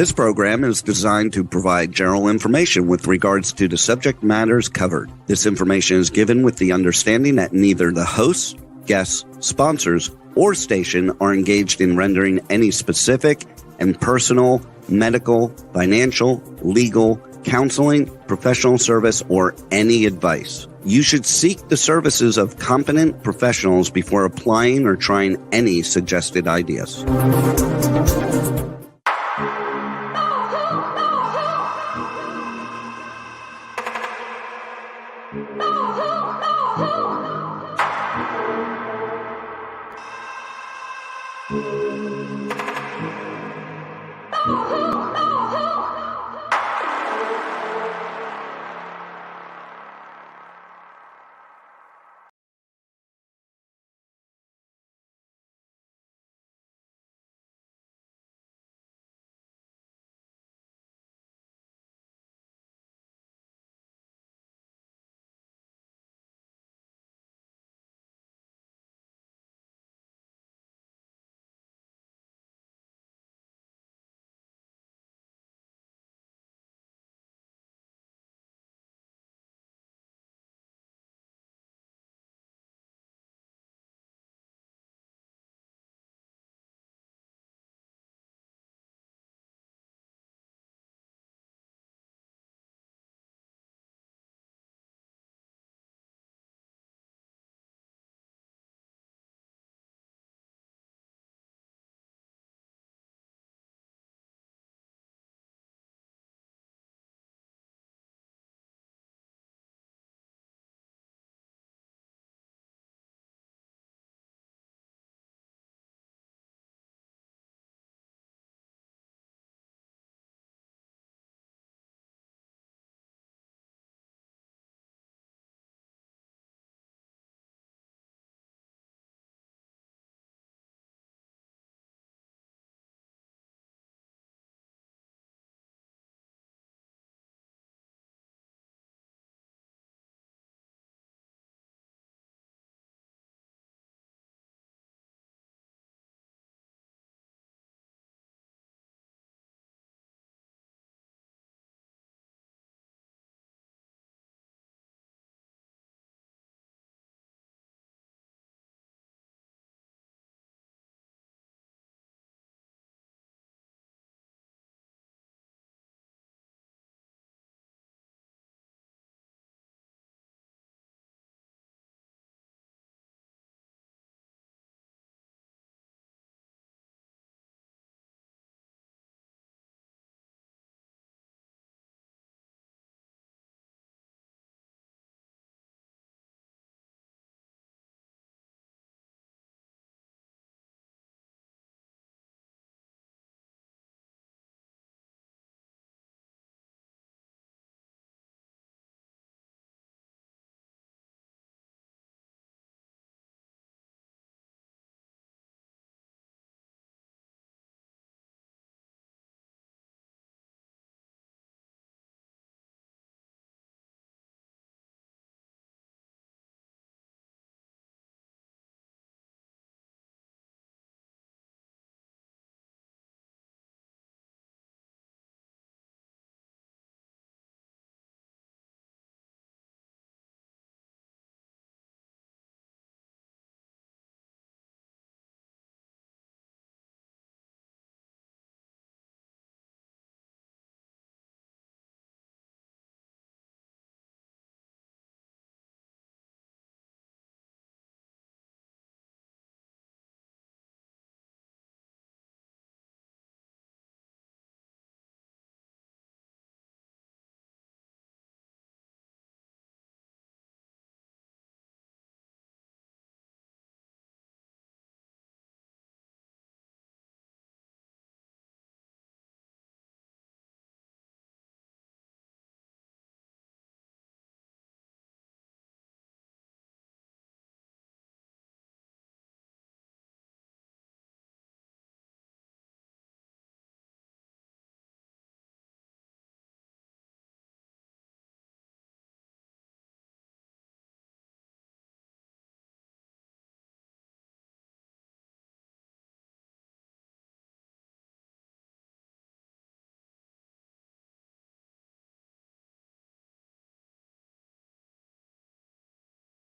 This program is designed to provide general information with regards to the subject matters covered. This information is given with the understanding that neither the hosts, guests, sponsors, or station are engaged in rendering any specific and personal, medical, financial, legal, counseling, professional service, or any advice. You should seek the services of competent professionals before applying or trying any suggested ideas.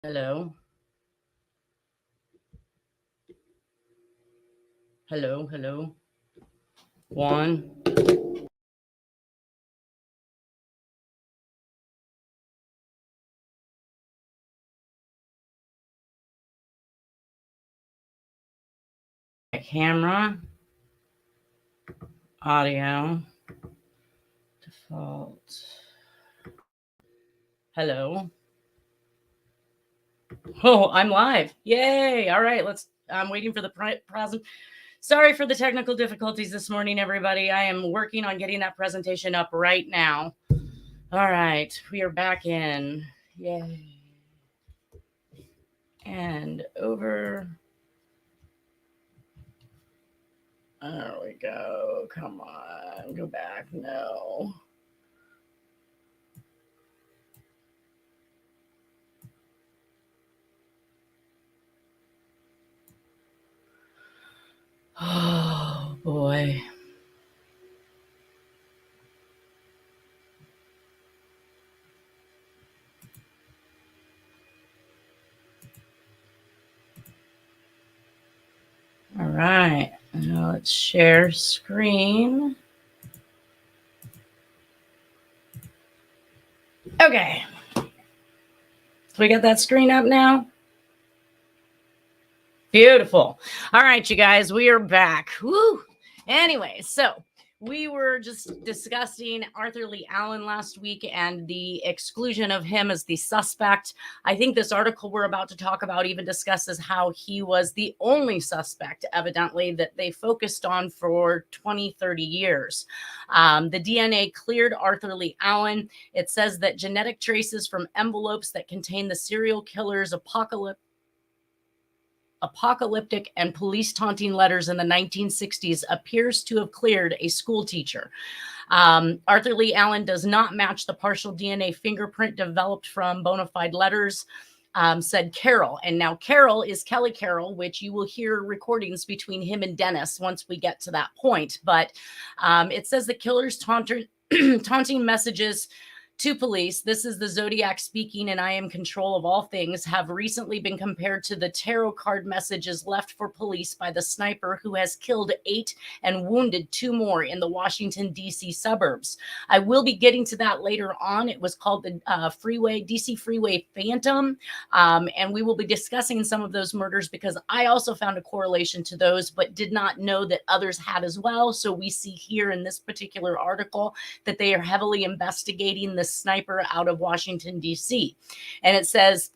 Hello. Hello, hello. One. Camera. Audio. Default. Hello. Oh, I'm live. Yay. All right, I'm waiting for the present. Sorry for the technical difficulties this morning, everybody. I am working on getting that presentation up right now. All right, we are back in. Yay. And over. There we go. Come on. Go back. No. Oh, boy. All right. Now let's share screen. Okay. So we got that screen up now? Beautiful. All right, you guys, we are back. Woo. Anyway, so we were just discussing Arthur Lee Allen last week and the exclusion of him as the suspect. I think this article we're about to talk about even discusses how he was the only suspect, evidently, that they focused on for 20, 30 years. The DNA cleared Arthur Lee Allen. It says that genetic traces from envelopes that contain the serial killer's apocalyptic and police taunting letters in the 1960s appears to have cleared a school teacher. Arthur Lee Allen does not match the partial DNA fingerprint developed from bona fide letters, said Carroll. And now Carroll is Kelly Carroll, which you will hear recordings between him and Dennis once we get to that point. But it says the killer's taunting messages to police, this is the Zodiac speaking and I am control of all things, have recently been compared to the tarot card messages left for police by the sniper who has killed 8 and wounded 2 more in the Washington, D.C. suburbs. I will be getting to that later on. It was called the DC Freeway Phantom. And we will be discussing some of those murders because I also found a correlation to those, but did not know that others had as well. So we see here in this particular article that they are heavily investigating the sniper out of Washington, D.C. And it says,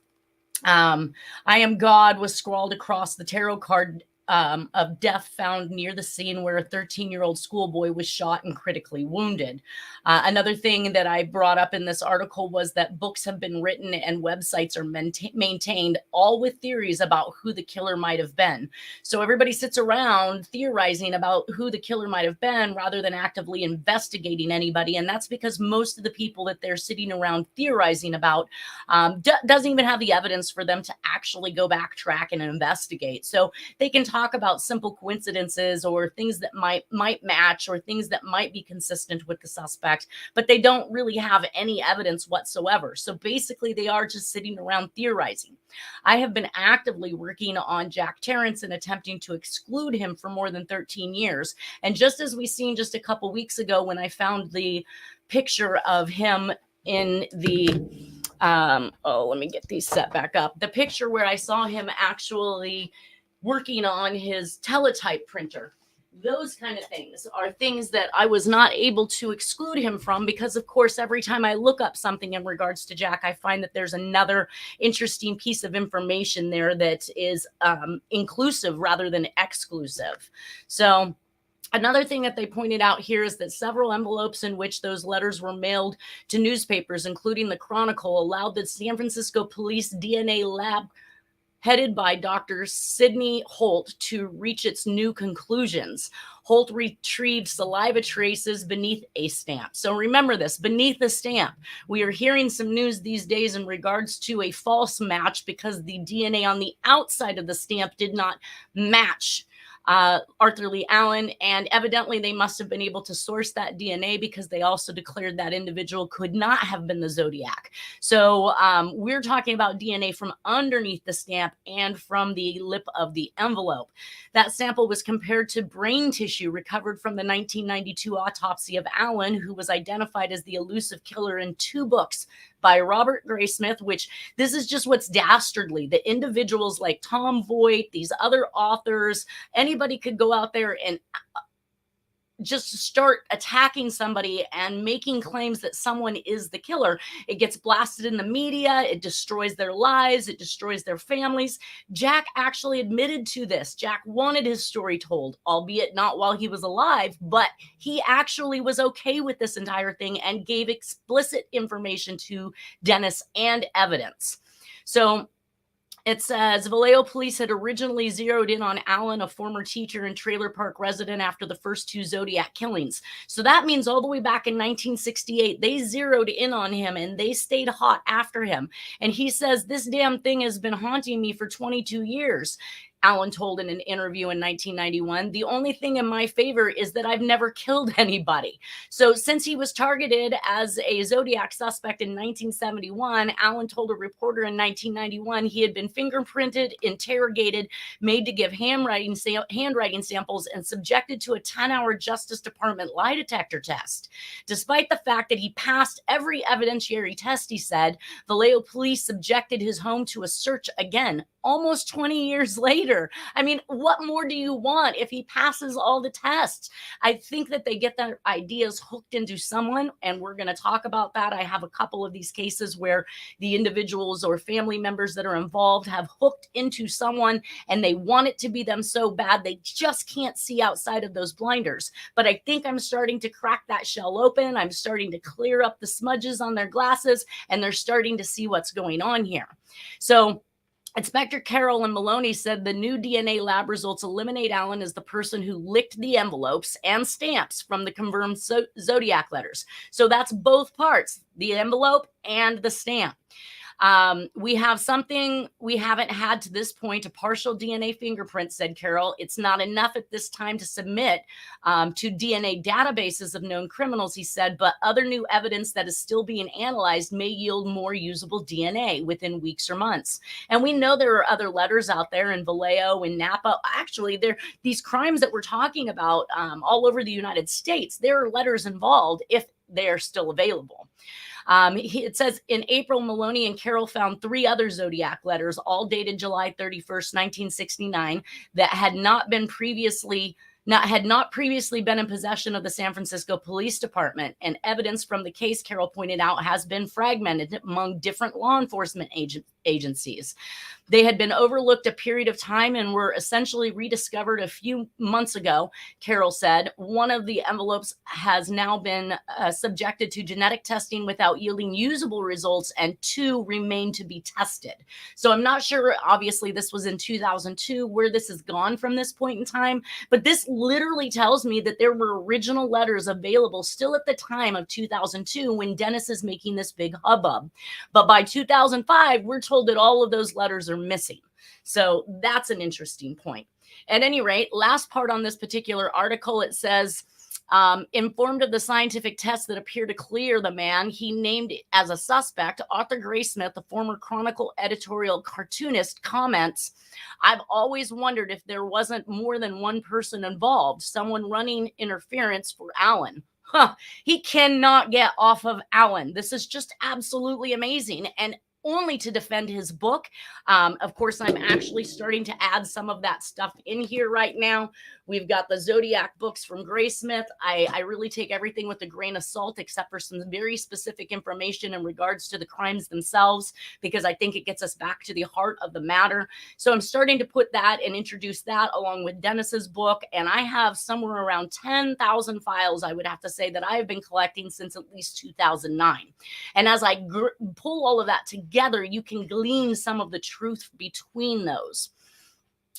I am God was scrawled across the tarot card of death found near the scene where a 13-year-old schoolboy was shot and critically wounded. Another thing that I brought up in this article was that books have been written and websites are maintained, all with theories about who the killer might have been. So everybody sits around theorizing about who the killer might have been rather than actively investigating anybody. And that's because most of the people that they're sitting around theorizing about doesn't even have the evidence for them to actually go backtrack and investigate. So they can talk about simple coincidences or things that might match or things that might be consistent with the suspect, but they don't really have any evidence whatsoever. So basically they are just sitting around theorizing. I have been actively working on Jack Tarrance and attempting to exclude him for more than 13 years. And just as we seen just a couple weeks ago when I found the picture of him in the let me get these set back up. The picture where I saw him actually working on his teletype printer. Those kind of things are things that I was not able to exclude him from because, of course, every time I look up something in regards to Jack, I find that there's another interesting piece of information there that is inclusive rather than exclusive. So another thing that they pointed out here is that several envelopes in which those letters were mailed to newspapers, including the Chronicle, allowed the San Francisco Police DNA lab headed by Dr. Sidney Holt to reach its new conclusions. Holt retrieved saliva traces beneath a stamp. So remember this, beneath the stamp. We are hearing some news these days in regards to a false match because the DNA on the outside of the stamp did not match Arthur Lee Allen, and evidently they must have been able to source that DNA because they also declared that individual could not have been the Zodiac. So we're talking about DNA from underneath the stamp and from the lip of the envelope. That sample was compared to brain tissue recovered from the 1992 autopsy of Allen, who was identified as the elusive killer in 2 books by Robert Graysmith, which this is just what's dastardly. The individuals like Tom Voigt, these other authors, anybody could go out there and just start attacking somebody and making claims that someone is the killer. It gets blasted in the media. It destroys their lives. It destroys their families. Jack actually admitted to this. Jack wanted his story told, albeit not while he was alive, but he actually was okay with this entire thing and gave explicit information to Dennis and evidence. So it says Vallejo police had originally zeroed in on Allen, a former teacher and trailer park resident, after the first 2 Zodiac killings. So that means all the way back in 1968, they zeroed in on him and they stayed hot after him. And he says, this damn thing has been haunting me for 22 years. Allen told in an interview in 1991, the only thing in my favor is that I've never killed anybody. So since he was targeted as a Zodiac suspect in 1971, Allen told a reporter in 1991 he had been fingerprinted, interrogated, made to give handwriting samples, and subjected to a 10-hour Justice Department lie detector test. Despite the fact that he passed every evidentiary test, he said, Vallejo police subjected his home to a search again, almost 20 years later. I mean, what more do you want if he passes all the tests? I think that they get their ideas hooked into someone, and we're going to talk about that. I have a couple of these cases where the individuals or family members that are involved have hooked into someone and they want it to be them so bad they just can't see outside of those blinders. But I think I'm starting to crack that shell open. I'm starting to clear up the smudges on their glasses, and they're starting to see what's going on here. So Inspector Carroll and Maloney said the new DNA lab results eliminate Allen as the person who licked the envelopes and stamps from the confirmed Zodiac letters. So that's both parts, the envelope and the stamp. We have something we haven't had to this point, a partial DNA fingerprint, said Carroll. It's not enough at this time to submit to DNA databases of known criminals, he said, but other new evidence that is still being analyzed may yield more usable DNA within weeks or months. And we know there are other letters out there in Vallejo, in Napa. Actually, these crimes that we're talking about all over the United States, there are letters involved if they are still available. It says in April, Maloney and Carroll found 3 other Zodiac letters, all dated July 31st, 1969, that had not previously been in possession of the San Francisco Police Department. And evidence from the case, Carroll pointed out, has been fragmented among different law enforcement agencies. They had been overlooked a period of time and were essentially rediscovered a few months ago, Carroll said. One of the envelopes has now been subjected to genetic testing without yielding usable results, and 2 remain to be tested. So I'm not sure, obviously this was in 2002, where this has gone from this point in time, but this literally tells me that there were original letters available still at the time of 2002 when Dennis is making this big hubbub. But by 2005, we're told that all of those letters are missing. So that's an interesting point. At any rate, last part on this particular article, it says, informed of the scientific tests that appear to clear the man, he named as a suspect. Arthur Graysmith, the former Chronicle editorial cartoonist, comments, I've always wondered if there wasn't more than one person involved, someone running interference for Allen. He cannot get off of Allen. This is just absolutely amazing. And only to defend his book. Of course, I'm actually starting to add some of that stuff in here right now. We've got the Zodiac books from Graysmith. I really take everything with a grain of salt, except for some very specific information in regards to the crimes themselves, because I think it gets us back to the heart of the matter. So I'm starting to put that and introduce that along with Dennis's book. And I have somewhere around 10,000 files, I would have to say, that I have been collecting since at least 2009. And as I pull all of that together, you can glean some of the truth between those.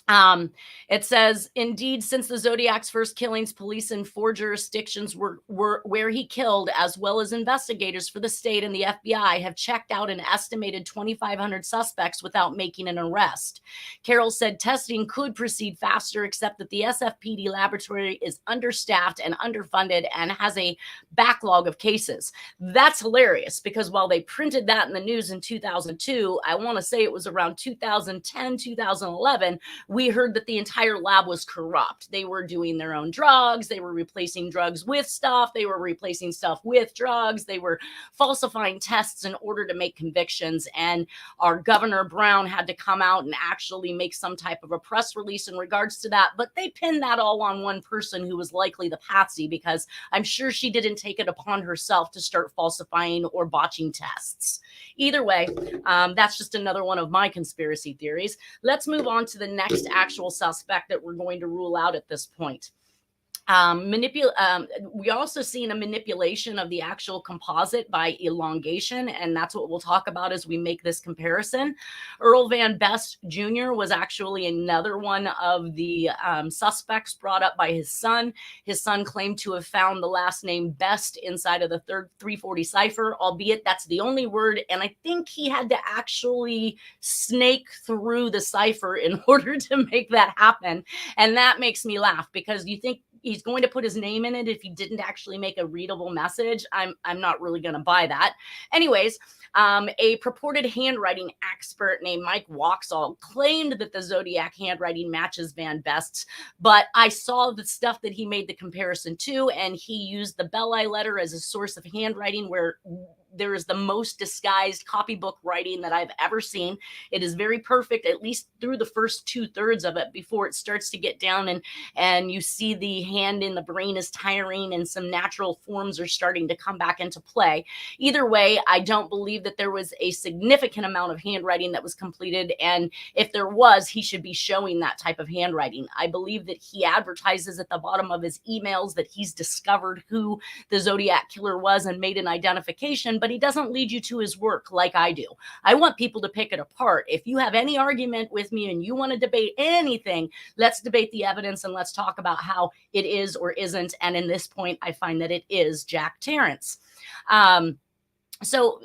It says, indeed, since the Zodiac's first killings, police in 4 jurisdictions were where he killed, as well as investigators for the state and the FBI, have checked out an estimated 2,500 suspects without making an arrest. Carroll said testing could proceed faster, except that the SFPD laboratory is understaffed and underfunded and has a backlog of cases. That's hilarious, because while they printed that in the news in 2002, I want to say it was around 2010, 2011, we heard that the entire lab was corrupt. They were doing their own drugs. They were replacing drugs with stuff. They were replacing stuff with drugs. They were falsifying tests in order to make convictions. And our Governor Brown had to come out and actually make some type of a press release in regards to that. But they pinned that all on one person who was likely the patsy, because I'm sure she didn't take it upon herself to start falsifying or botching tests. Either way, that's just another one of my conspiracy theories. Let's move on to the next actual suspect that we're going to rule out at this point. We also seen a manipulation of the actual composite by elongation, and that's what we'll talk about as we make this comparison. Earl Van Best Jr. was actually another one of the suspects brought up by his son. His son claimed to have found the last name Best inside of the 340 cipher, albeit that's the only word, and I think he had to actually snake through the cipher in order to make that happen. And that makes me laugh, because you think he's going to put his name in it if he didn't actually make a readable message. I'm not really going to buy that. Anyways, a purported handwriting expert named Mike Waxall claimed that the Zodiac handwriting matches Van Best's, but I saw the stuff that he made the comparison to, and he used the Belli letter as a source of handwriting, where there is the most disguised copybook writing that I've ever seen. It is very perfect, at least through the first 2/3 of it, before it starts to get down and you see the hand in the brain is tiring and some natural forms are starting to come back into play. Either way, I don't believe that there was a significant amount of handwriting that was completed. And if there was, he should be showing that type of handwriting. I believe that he advertises at the bottom of his emails that he's discovered who the Zodiac Killer was and made an identification, but he doesn't lead you to his work like I do. I want people to pick it apart. If you have any argument with me and you want to debate anything, let's debate the evidence and let's talk about how it is or isn't. And in this point, I find that it is Jack Tarrance. So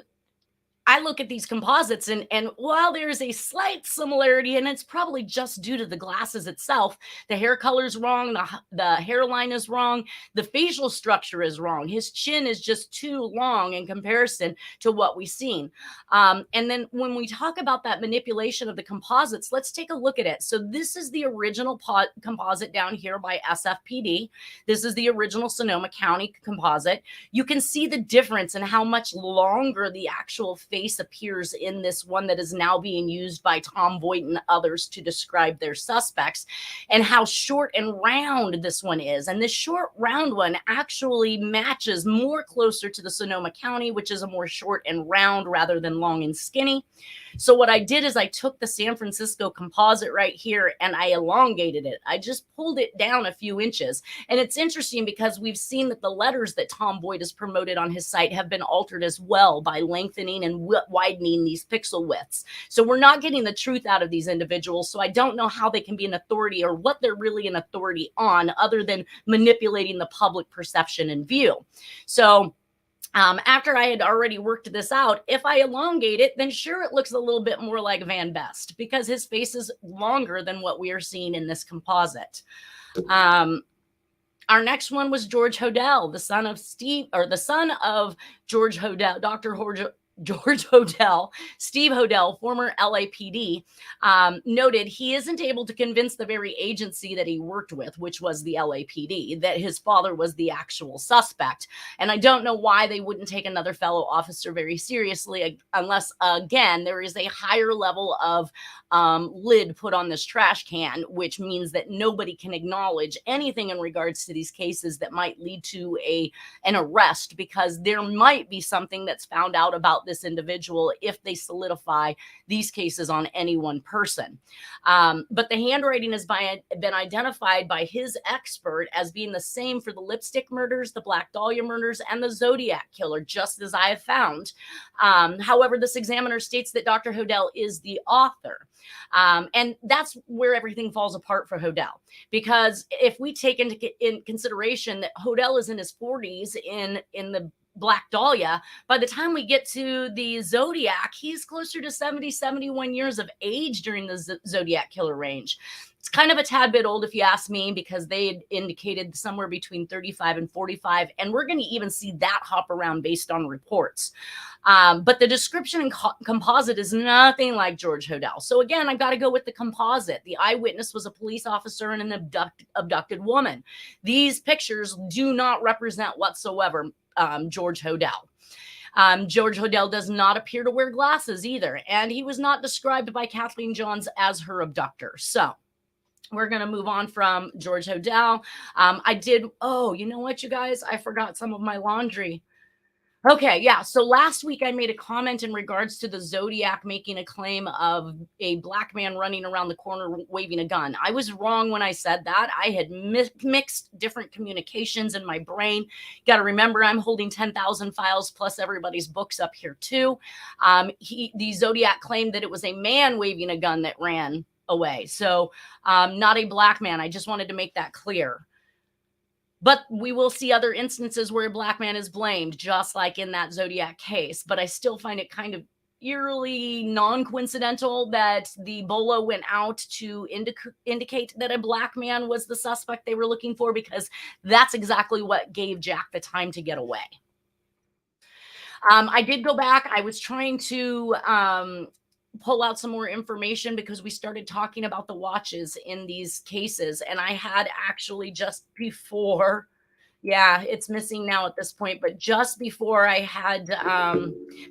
I look at these composites and while there's a slight similarity, and it's probably just due to the glasses itself, the hair color is wrong, the hairline is wrong, the facial structure is wrong. His chin is just too long in comparison to what we've seen. And then when we talk about that manipulation of the composites, let's take a look at it. So this is the original composite down here by SFPD. This is the original Sonoma County composite. You can see the difference in how much longer the actual face appears in this one that is now being used by Tom Voight and others to describe their suspects, and how short and round this one is. And this short round one actually matches more closer to the Sonoma County, which is a more short and round rather than long and skinny. So what I did is I took the San Francisco composite right here and I elongated it. I just pulled it down a few inches. And it's interesting because we've seen that the letters that Tom Voight has promoted on his site have been altered as well by lengthening and widening these pixel widths. So we're not getting the truth out of these individuals. So I don't know how they can be an authority or what they're really an authority on, other than manipulating the public perception and view. So after I had already worked this out, if I elongate it, then sure, it looks a little bit more like Van Best because his face is longer than what we are seeing in this composite. Our next one was George Hodel, the son of George Hodel, Dr. George Hodel, Steve Hodel, former LAPD, noted he isn't able to convince the very agency that he worked with, which was the LAPD, that his father was the actual suspect. And I don't know why they wouldn't take another fellow officer very seriously, unless, again, there is a higher level of lid put on this trash can, which means that nobody can acknowledge anything in regards to these cases that might lead to an arrest, because there might be something that's found out about this individual if they solidify these cases on any one person. But the handwriting has been identified by his expert as being the same for the lipstick murders, the Black Dahlia murders, and the Zodiac Killer, just as I have found. However, this examiner states that Dr. Hodel is the author. And that's where everything falls apart for Hodel. Because if we take in consideration that Hodel is in his 40s in the Black Dahlia, by the time we get to the Zodiac, he's closer to 70, 71 years of age during the Zodiac Killer range. It's kind of a tad bit old if you ask me, because they indicated somewhere between 35 and 45. And we're going to even see that hop around based on reports. But the description and composite is nothing like George Hodel. So again, I've got to go with the composite. The eyewitness was a police officer and an abducted woman. These pictures do not represent whatsoever George Hodel. George Hodel does not appear to wear glasses either. And he was not described by Kathleen Johns as her abductor. So we're going to move on from George Hodel. Oh, you know what, you guys? I forgot some of my laundry. Okay, yeah. So last week I made a comment in regards to the Zodiac making a claim of a black man running around the corner waving a gun. I was wrong when I said that. I had mixed different communications in my brain. Got to remember, I'm holding 10,000 files plus everybody's books up here too. The Zodiac claimed that it was a man waving a gun that ran away. So not a black man. I just wanted to make that clear. But we will see other instances where a black man is blamed, just like in that Zodiac case. But I still find it kind of eerily non-coincidental that the bolo went out to indicate that a black man was the suspect they were looking for, because that's exactly what gave Jack the time to get away. I did go back. I was trying to pull out some more information because we started talking about the watches in these cases. And I had actually just before, yeah, it's missing now at this point, but just before I had,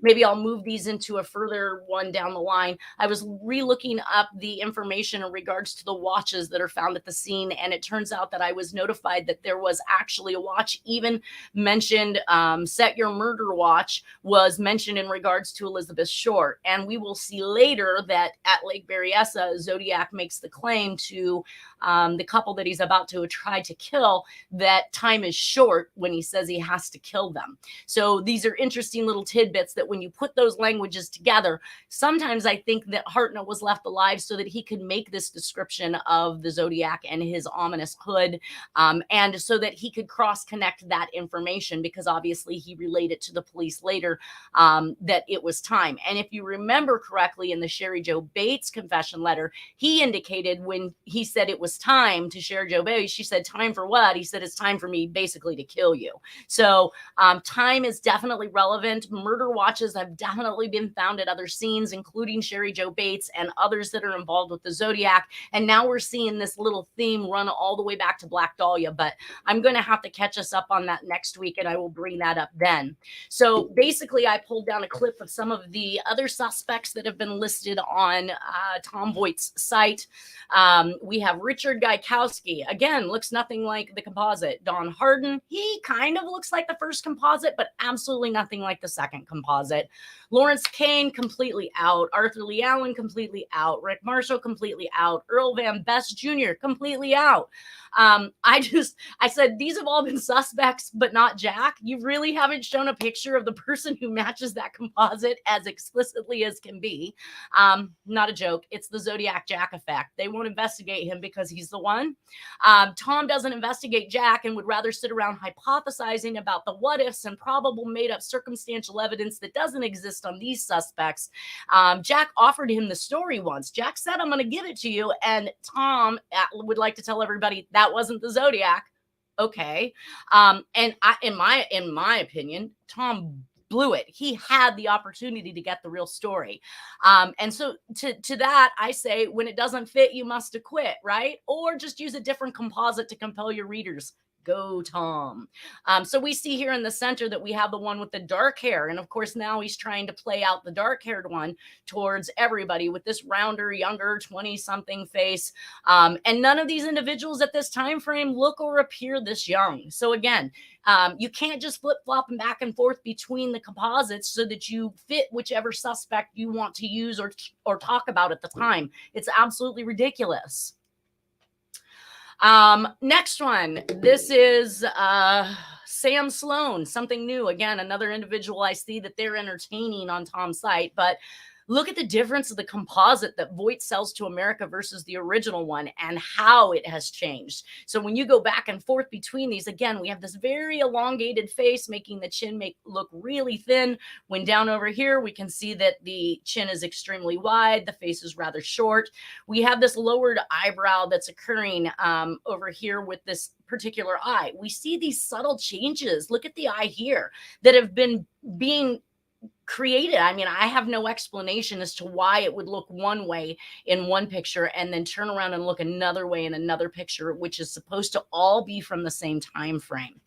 maybe I'll move these into a further one down the line. I was re-looking up the information in regards to the watches that are found at the scene. And it turns out that I was notified that there was actually a watch even mentioned, Set Your Murder Watch was mentioned in regards to Elizabeth Short. And we will see later that at Lake Berryessa, Zodiac makes the claim to the couple that he's about to try to kill that time is short when he says he has to kill them. So these are interesting little tidbits that when you put those languages together, sometimes I think that Hartnett was left alive so that he could make this description of the Zodiac and his ominous hood, and so that he could cross-connect that information, because obviously he relayed it to the police later that it was time. And if you remember correctly, in the Sherry Jo Bates confession letter, he indicated when he said it was time to Sherry Jo Bates, she said, "Time for what?" He said, "It's time for me basically to kill you." So time is definitely relevant. Murder watches have definitely been found at other scenes, including Sherry Jo Bates and others that are involved with the Zodiac. And now we're seeing this little theme run all the way back to Black Dahlia, but I'm going to have to catch us up on that next week, and I will bring that up then. So basically, I pulled down a clip of some of the other suspects that have been listed on Tom Voigt's site. We have Richard Gaikowski. Again, looks nothing like the composite. Don Harden, he kind of looks like the first composite, but absolutely nothing like the second composite. Lawrence Kane, completely out. Arthur Lee Allen, completely out. Rick Marshall, completely out. Earl Van Best Jr., completely out. I said, these have all been suspects, but not Jack. You really haven't shown a picture of the person who matches that composite as explicitly as can be. Not a joke. It's the Zodiac Jack effect. They won't investigate him because he's the one. Tom doesn't investigate Jack and would rather sit around hypothesizing about the what ifs and probable made up circumstantial evidence that doesn't exist on these suspects. Jack offered him the story once. Jack said, "I'm going to give it to you." And Tom would like to tell everybody that wasn't the Zodiac. Okay. And in my opinion, Tom blew it. He had the opportunity to get the real story. And so to that, I say, when it doesn't fit, you must acquit, right? Or just use a different composite to compel your readers. Go, Tom. So we see here in the center that we have the one with the dark hair. And of course, now he's trying to play out the dark haired one towards everybody with this rounder, younger, 20 something face. And none of these individuals at this time frame look or appear this young. So again, you can't just flip flop back and forth between the composites so that you fit whichever suspect you want to use or talk about at the time. It's absolutely ridiculous. Next one. This is Sam Sloan, something new. Again, another individual I see that they're entertaining on Tom's site, but look at the difference of the composite that Voight sells to America versus the original one and how it has changed. So when you go back and forth between these, again, we have this very elongated face, making the chin look really thin. When down over here, we can see that the chin is extremely wide. The face is rather short. We have this lowered eyebrow that's occurring over here with this particular eye. We see these subtle changes. Look at the eye here that have been being created. I mean, I have no explanation as to why it would look one way in one picture and then turn around and look another way in another picture, which is supposed to all be from the same time frame.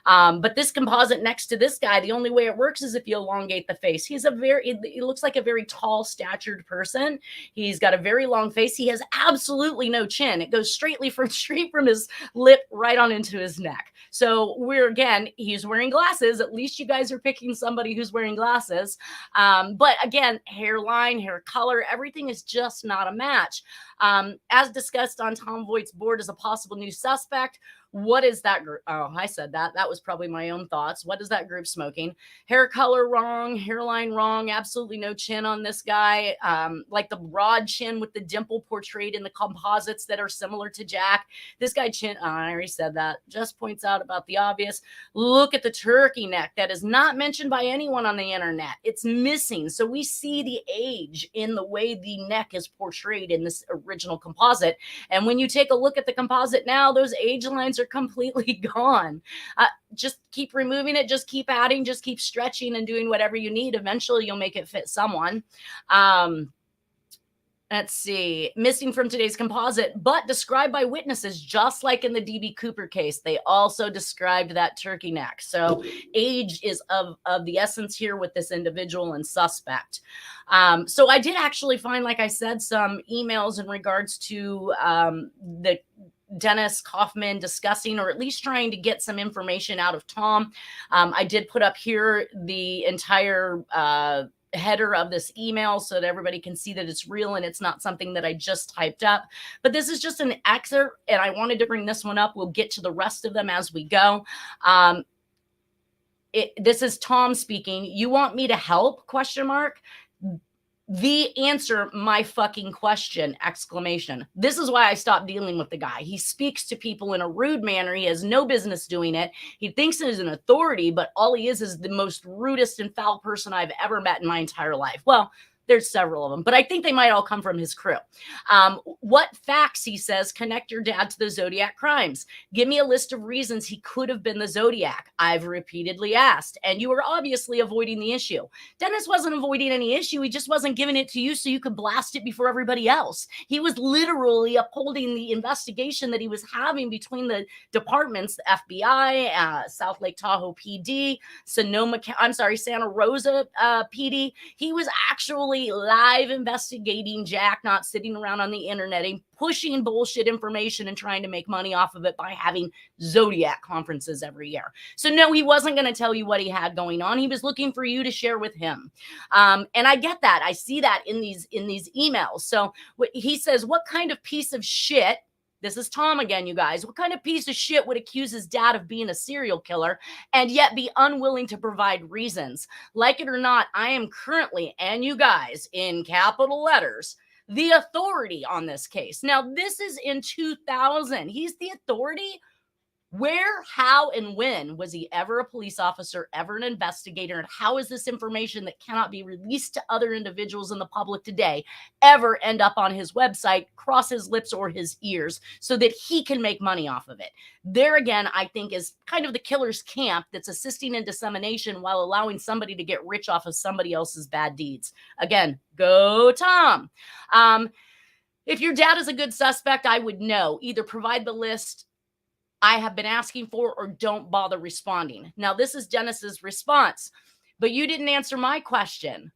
But this composite next to this guy, the only way it works is if you elongate the face. He's it looks like a very tall, statured person. He's got a very long face. He has absolutely no chin. It goes straight from his lip right on into his neck. So he's wearing glasses. At least you guys are picking somebody who's wearing glasses. But again, hairline, hair color, everything is just not a match. As discussed on Tom Voight's board as a possible new suspect, what is that group? Oh, I said that. That was probably my own thoughts. What is that group smoking? Hair color wrong, hairline wrong, absolutely no chin on this guy. Like the broad chin with the dimple portrayed in the composites that are similar to Jack. This guy I already said that. Just points out about the obvious. Look at the turkey neck. That is not mentioned by anyone on the internet. It's missing. So we see the age in the way the neck is portrayed in this original composite. And when you take a look at the composite now, those age lines are completely gone. Just keep removing it, just keep adding, just keep stretching and doing whatever you need. Eventually you'll make it fit someone. Let's see, missing from today's composite, but described by witnesses, just like in the DB Cooper case. They also described that turkey neck. So age is of the essence here with this individual and suspect. So I did actually find, like I said, some emails in regards to the Dennis Kaufman discussing, or at least trying to get some information out of Tom. I did put up here the entire header of this email so that everybody can see that it's real and it's not something that I just typed up. But this is just an excerpt, and I wanted to bring this one up. We'll get to the rest of them as we go. This is Tom speaking. You want me to help? ? The answer, my fucking question, ! This is why I stopped dealing with the guy. He speaks to people in a rude manner. He has no business doing it. He thinks he's an authority, but all he is the most rudest and foul person I've ever met in my entire life. Well, there's several of them, but I think they might all come from his crew. What facts, he says, connect your dad to the Zodiac crimes? Give me a list of reasons he could have been the Zodiac. I've repeatedly asked, and you were obviously avoiding the issue. Dennis wasn't avoiding any issue. He just wasn't giving it to you so you could blast it before everybody else. He was literally upholding the investigation that he was having between the departments, the FBI, South Lake Tahoe PD, Santa Rosa PD. He was actually live investigating Jack, not sitting around on the internet and pushing bullshit information and trying to make money off of it by having Zodiac conferences every year. So no, he wasn't going to tell you what he had going on. He was looking for you to share with him. And I get that. I see that in these emails. So he says, what kind of piece of shit, this is Tom again, you guys, what kind of piece of shit would accuse his dad of being a serial killer and yet be unwilling to provide reasons? Like it or not, I am currently, and you guys, in capital letters, the authority on this case. Now, this is in 2000. He's the authority. Where, how, and when was he ever a police officer, ever an investigator? And how is this information that cannot be released to other individuals in the public today ever end up on his website, cross his lips or his ears so that he can make money off of it? There again, I think is kind of the killer's camp that's assisting in dissemination while allowing somebody to get rich off of somebody else's bad deeds. Again, go Tom. If your dad is a good suspect, I would know. Either provide the list I have been asking for, or don't bother responding. Now, this is Dennis's response, but you didn't answer my question.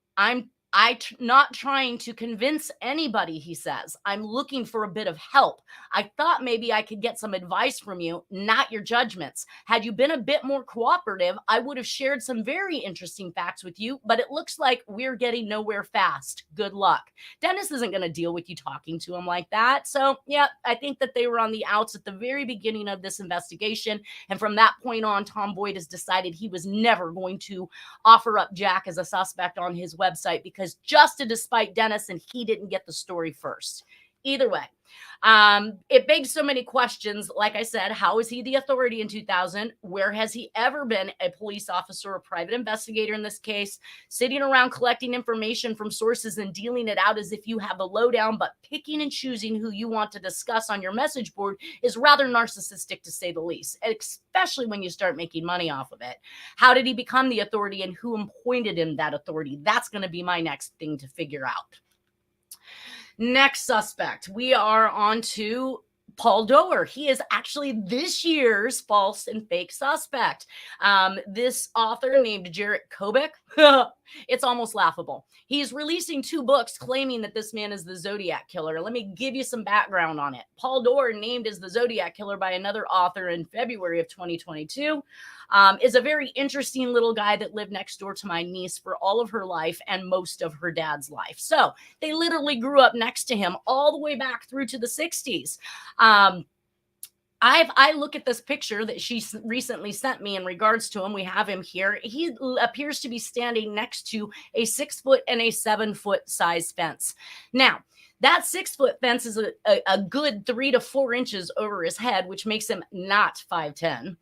Not trying to convince anybody, he says. I'm looking for a bit of help. I thought maybe I could get some advice from you, not your judgments. Had you been a bit more cooperative, I would have shared some very interesting facts with you, but it looks like we're getting nowhere fast. Good luck. Dennis isn't going to deal with you talking to him like that. So, yeah, I think that they were on the outs at the very beginning of this investigation. And from that point on, Tom Boyd has decided he was never going to offer up Jack as a suspect on his website, because just to despite Dennis, and he didn't get the story first. Either way, it begs so many questions. Like I said, how is he the authority in 2000? Where has he ever been a police officer or private investigator in this case? Sitting around collecting information from sources and dealing it out as if you have the lowdown, but picking and choosing who you want to discuss on your message board is rather narcissistic, to say the least, especially when you start making money off of it. How did he become the authority, and who appointed him that authority? That's going to be my next thing to figure out. Next suspect, we are on to Paul Doer. He is actually this year's false and fake suspect. This author named Jarrett Kobik, it's almost laughable. He's releasing 2 books claiming that this man is the Zodiac Killer. Let me give you some background on it. Paul Doer, named as the Zodiac Killer by another author in February of 2022, is a very interesting little guy that lived next door to my niece for all of her life and most of her dad's life. So they literally grew up next to him all the way back through to the 60s. I look at this picture that she recently sent me in regards to him. We have him here. He appears to be standing next to a 6-foot and a 7-foot size fence. Now, that 6-foot fence is a good 3 to 4 inches over his head, which makes him not 5'10".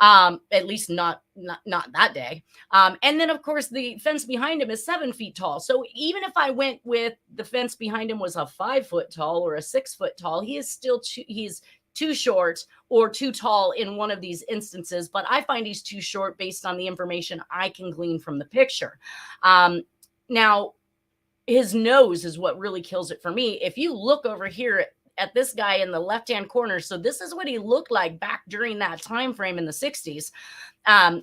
At least not that day. And then of course the fence behind him is 7 feet tall. So even if I went with the fence behind him was a 5 foot tall or a 6 foot tall, he is still he's too short or too tall in one of these instances. But I find he's too short based on the information I can glean from the picture. Now, his nose is what really kills it for me. If you look over here at this guy in the left-hand corner, so this is what he looked like back during that time frame in the 60s.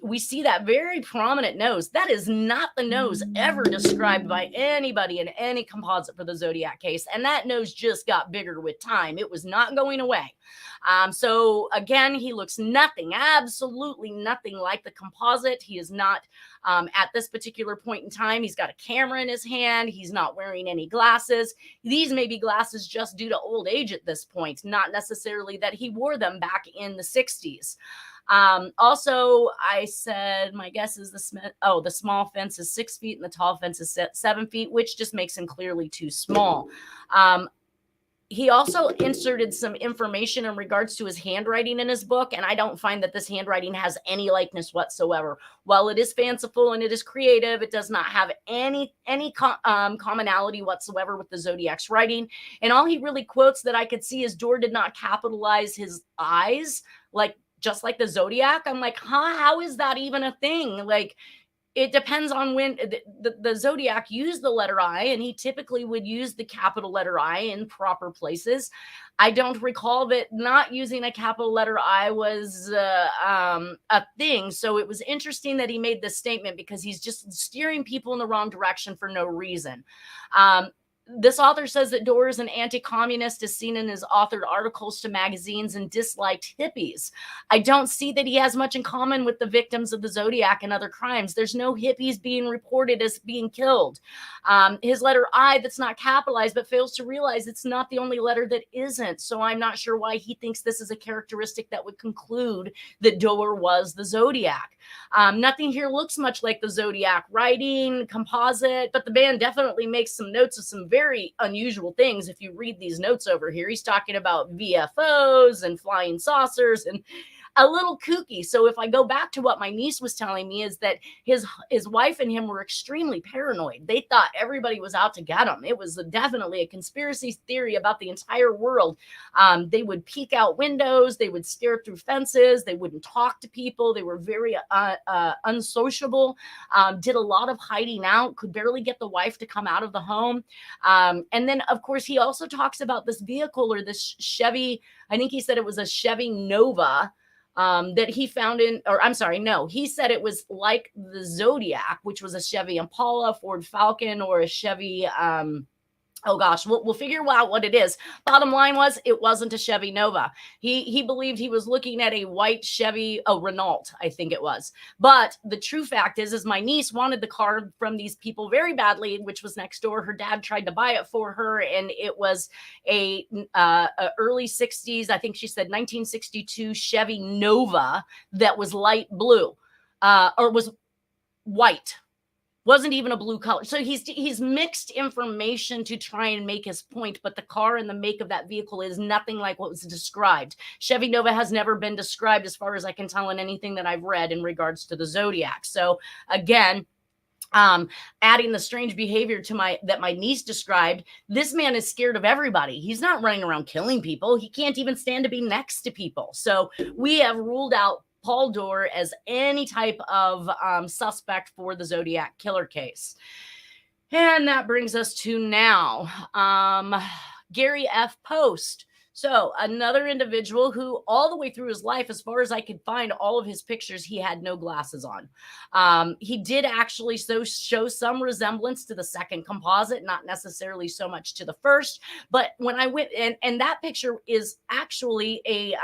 We see that very prominent nose. That is not the nose ever described by anybody in any composite for the Zodiac case. And that nose just got bigger with time. It was not going away. So again, he looks nothing, absolutely nothing like the composite. He is not, at this particular point in time, he's got a camera in his hand. He's not wearing any glasses. These may be glasses just due to old age at this point, not necessarily that he wore them back in the 60s. Also, I said my guess is the small fence is 6 feet and the tall fence is 7 feet, which just makes him clearly too small. He also inserted some information in regards to his handwriting in his book, and I don't find that this handwriting has any likeness whatsoever. While it is fanciful and it is creative, it does not have any commonality whatsoever with the Zodiac's writing. And all he really quotes that I could see is Doer did not capitalize his eyes, just like the Zodiac. I'm like, how is that even a thing? Like, it depends on when the Zodiac used the letter I, and he typically would use the capital letter I in proper places. I don't recall that not using a capital letter I was a thing. So it was interesting that he made this statement, because he's just steering people in the wrong direction for no reason. This author says that Doer is an anti-communist, is seen in his authored articles to magazines, and disliked hippies. I don't see that he has much in common with the victims of the Zodiac and other crimes. There's no hippies being reported as being killed. His letter I that's not capitalized, but fails to realize it's not the only letter that isn't. So I'm not sure why he thinks this is a characteristic that would conclude that Doer was the Zodiac. Nothing here looks much like the Zodiac writing, composite, but the band definitely makes some notes of some very unusual things. If you read these notes over here, he's talking about VFOs and flying saucers and a little kooky. So if I go back to what my niece was telling me, is that his wife and him were extremely paranoid. They thought everybody was out to get him. It was definitely a conspiracy theory about the entire world. They would peek out windows. They would stare through fences. They wouldn't talk to people. They were very unsociable, did a lot of hiding out, could barely get the wife to come out of the home. And then, of course, he also talks about this vehicle, or this Chevy, I think he said it was a Chevy Nova, that he found he said it was like the Zodiac, which was a Chevy Impala, Ford Falcon, or a Chevy, oh gosh, we'll figure out what it is. Bottom line was, it wasn't a Chevy Nova. He believed he was looking at a white Chevy, Renault, I think it was. But the true fact is my niece wanted the car from these people very badly, which was next door. Her dad tried to buy it for her, and it was a early 60s, I think she said 1962 Chevy Nova that was light blue, or was white. Wasn't even a blue color. So he's mixed information to try and make his point, but the car and the make of that vehicle is nothing like what was described. Chevy Nova has never been described, as far as I can tell, in anything that I've read in regards to the Zodiac. So again, adding the strange behavior to that my niece described, this man is scared of everybody. He's not running around killing people. He can't even stand to be next to people. So we have ruled out Paul Dorr as any type of suspect for the Zodiac Killer case. And that brings us to now, Gary F. Post. So another individual who all the way through his life, as far as I could find all of his pictures, he had no glasses on. He did actually show some resemblance to the second composite, not necessarily so much to the first. But when I went, and that picture is actually a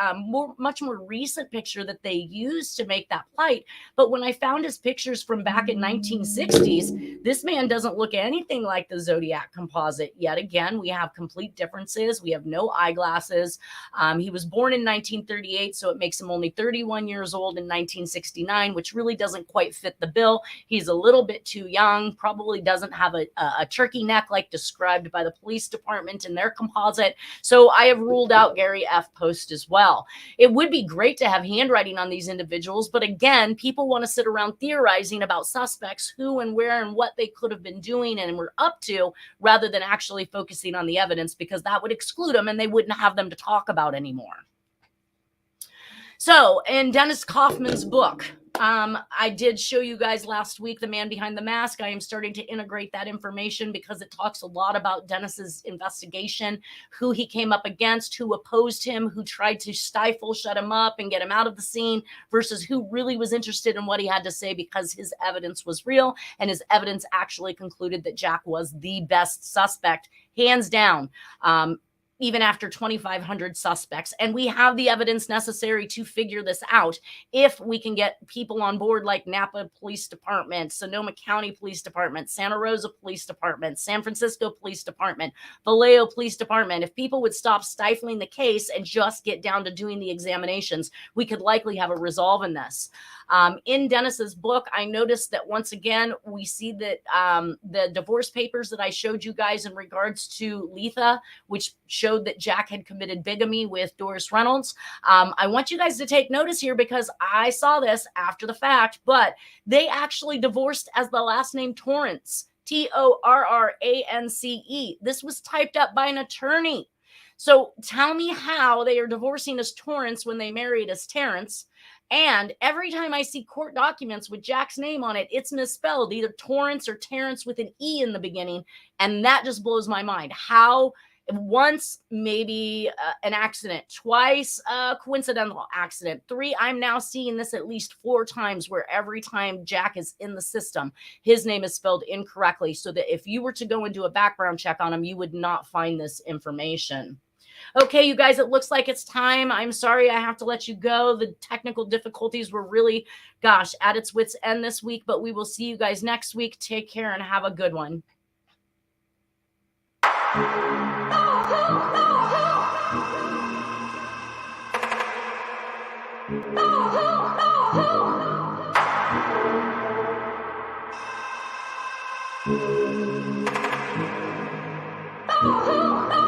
much more recent picture that they used to make that plight. But when I found his pictures from back in 1960s, this man doesn't look anything like the Zodiac composite. Yet again, we have complete differences. We have no eyeglasses. He was born in 1938, so it makes him only 31 years old in 1969, which really doesn't quite fit the bill. He's a little bit too young, probably doesn't have a turkey neck like described by the police department in their composite. So I have ruled out Gary F. Post as well. It would be great to have handwriting on these individuals, but again, people want to sit around theorizing about suspects, who and where and what they could have been doing and were up to, rather than actually focusing on the evidence, because that would exclude them and they wouldn't have them to talk about anymore. So in Dennis Kaufman's book, I did show you guys last week, The Man Behind the Mask. I am starting to integrate that information because it talks a lot about Dennis's investigation, who he came up against, who opposed him, who tried to shut him up and get him out of the scene, versus who really was interested in what he had to say, because his evidence was real and his evidence actually concluded that Jack was the best suspect, hands down. Even after 2,500 suspects. And we have the evidence necessary to figure this out if we can get people on board like Napa Police Department, Sonoma County Police Department, Santa Rosa Police Department, San Francisco Police Department, Vallejo Police Department. If people would stop stifling the case and just get down to doing the examinations, we could likely have a resolve in this. In Dennis's book, I noticed that once again, we see that the divorce papers that I showed you guys in regards to Letha, which showed that Jack had committed bigamy with Doris Reynolds. I want you guys to take notice here, because I saw this after the fact, but they actually divorced as the last name Tarrance, Torrance. This was typed up by an attorney. So tell me how they are divorcing as Tarrance when they married as Tarrance. And every time I see court documents with Jack's name on it, it's misspelled, either Torrance or Tarrance with an E in the beginning. And that just blows my mind. How once maybe an accident, twice a coincidental accident, 3, I'm now seeing this at least 4 times, where every time Jack is in the system, his name is spelled incorrectly, so that if you were to go and do a background check on him, you would not find this information. Okay, you guys, it looks like it's time. I'm sorry I have to let you go. The technical difficulties were really, at its wit's end this week, but we will see you guys next week. Take care and have a good one. Oh,